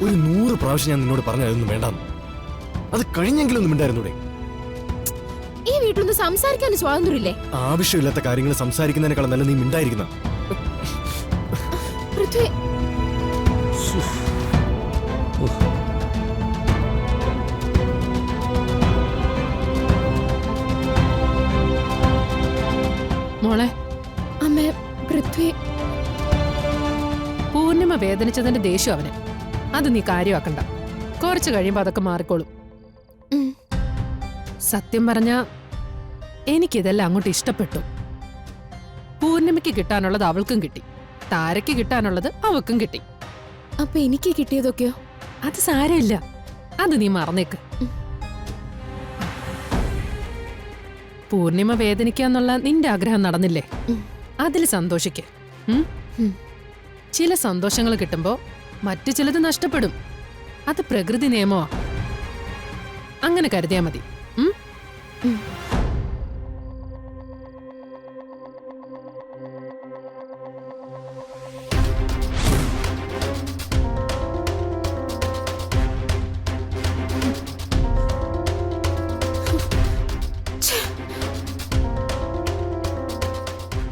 ഒരു 100 പ്രാവശ്യം ഞാൻ നിന്നോട് പറഞ്ഞതൊന്നും വേണ്ടാന്ന്. അത് കഴിഞ്ഞെങ്കിലും ഒന്നും മിണ്ടായിരുന്നൂടെ? ഈ വീട്ടിലൊന്ന് സംസാരിക്കാൻ സ്വാതന്ത്ര്യമില്ലേ? ആവശ്യമില്ലാത്ത കാര്യങ്ങൾ സംസാരിക്കുന്നതിനേക്കാളും നല്ല നീ മിണ്ടായിരിക്കുന്ന. പൃഥ്വി, മോളെ, അമ്മേ, പൃഥ്വി. പൂർണിമ വേദനിച്ചതിന്റെ ദേഷ്യം അവന്. അത് നീ കാര്യമാക്കണ്ട. കുറച്ച് കഴിയുമ്പോ അതൊക്കെ മാറിക്കോളും. ഉം. സത്യം പറഞ്ഞ എനിക്കിതെല്ലാം അങ്ങോട്ട് ഇഷ്ടപ്പെട്ടു. പൂർണിമയ്ക്ക് കിട്ടാനുള്ളത് അവൾക്കും കിട്ടി, താരയ്ക്ക് കിട്ടാനുള്ളത് അവൾക്കും കിട്ടി. അപ്പൊ എനിക്ക് കിട്ടിയതൊക്കെയോ? അത് സാരമില്ല, അത് നീ മറന്നേക്ക്. പൂർണിമ വേദനിക്കാന്നുള്ള നിന്റെ ആഗ്രഹം നടന്നില്ലേ? അതിൽ സന്തോഷിക്ക്. ചില സന്തോഷങ്ങൾ കിട്ടുമ്പോ മറ്റു ചിലത് നഷ്ടപ്പെടും. അത് പ്രകൃതി നിയമമാ. അങ്ങനെ കരുതിയാ മതി.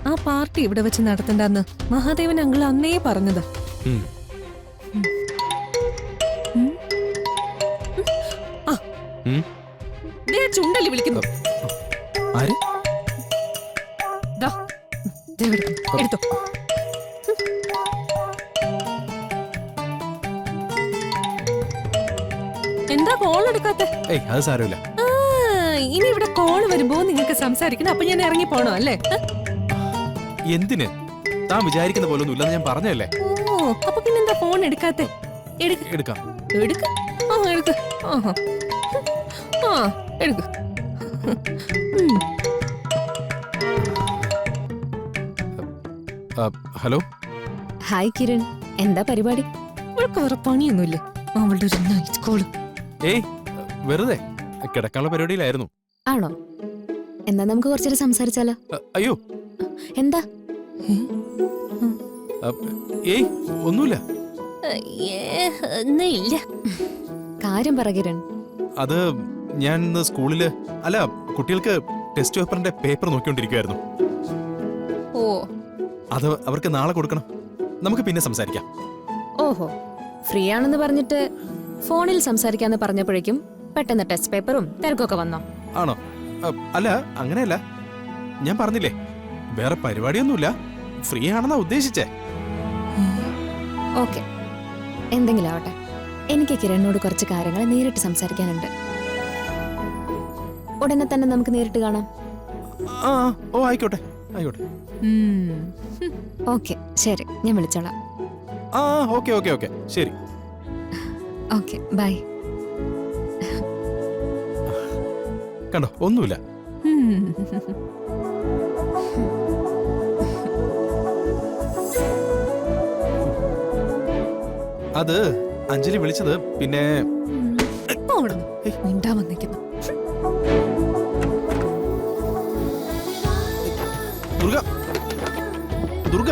ആ പാർട്ടി ഇവിടെ വെച്ച് നടത്തണ്ടെന്ന് മഹാദേവൻ അങ്കിൾ അന്നേ പറഞ്ഞത്. ചുണ്ടലി വിളിക്കുന്നു. എടുത്തോ. എന്താ കോൾ എടുക്കാത്ത? അത് സാരമില്ല. ഇനി ഇവിടെ കോള് വരുമ്പോ നിങ്ങൾക്ക് സംസാരിക്കണം. അപ്പൊ ഞാൻ ഇറങ്ങി പോണോ അല്ലേ? എന്തിന്? താൻ വിചാരിക്കുന്ന പോലെ ഒന്നും ഇല്ലെന്ന് ഞാൻ പറഞ്ഞല്ലേ. ഓ, അപ്പൊ പിന്നെന്താ ഫോൺ എടുക്കാത്തെ? എടുക്കാം. എടുക്ക്. ആ, എടുക്ക്. എടുക്ക്. ഹലോ. ഹായ് കിരൺ, എന്താ പരിപാടി? അവൾക്ക് വേറെ പണിയൊന്നുമില്ല. അവളുടെ ഒരു നൈറ്റ് കോള്. വെറുതെ കിടക്കാനുള്ള പരിപാടിയിലായിരുന്നു. ആണോ? എന്നാ നമുക്ക് കുറച്ചേരം സംസാരിച്ചാലോ? അയ്യോ, എന്താ? ഒന്നുമില്ല. ഇല്ല. കാര്യം പറ കിരൺ. അത് ഞാൻ ഇന്ന് സ്കൂളില് അല്ല കുട്ടികൾക്ക് ടെസ്റ്റ് പേപ്പറിന്റെ പേപ്പർ നോക്കിക്കൊണ്ടിരിക്കുവായിരുന്നു. ഓ, അത് അവർക്ക് നാളെ കൊടുക്കണം. നമുക്ക് പിന്നെ സംസാരിക്കാം. ഓഹോ, ഫ്രീ ആണെന്ന് പറഞ്ഞിട്ട് ഫോണിൽ സംസാരിക്കാന്ന് പറഞ്ഞപ്പോഴേക്കും പെട്ടെന്ന് ടെസ്റ്റ് പേപ്പറും തിരക്കൊക്കെ വന്നോ? ആണോ? അല്ല, അങ്ങനെയല്ല. ഞാൻ പറഞ്ഞില്ലേ, വേറെ പരിപാടിയൊന്നുമില്ല. ഫ്രീ ആണെന്നാ ഉദ്ദേശിച്ചേ. ഓക്കെ, എന്തെങ്കിലും ആവട്ടെ. എനിക്ക് കിരണിനോട് കുറച്ച് കാര്യങ്ങൾ നേരിട്ട് സംസാരിക്കാനുണ്ട്. ഉടനെ തന്നെ നമുക്ക് നേരിട്ട് കാണാം. ഓ, ആയിക്കോട്ടെ ആയിക്കോട്ടെ. ഓക്കെ, ശരി, ഞാൻ വിളിച്ചോളാം. ഓക്കെ ഓക്കെ ഓക്കെ, ശരി. Okay, bye. കണ്ടോ, ഒന്നുമില്ല. അത് അഞ്ജലി വിളിച്ചത് പിന്നെ മിണ്ടാ വന്നിരിക്കുന്നു. ദുർഗ ദുർഗ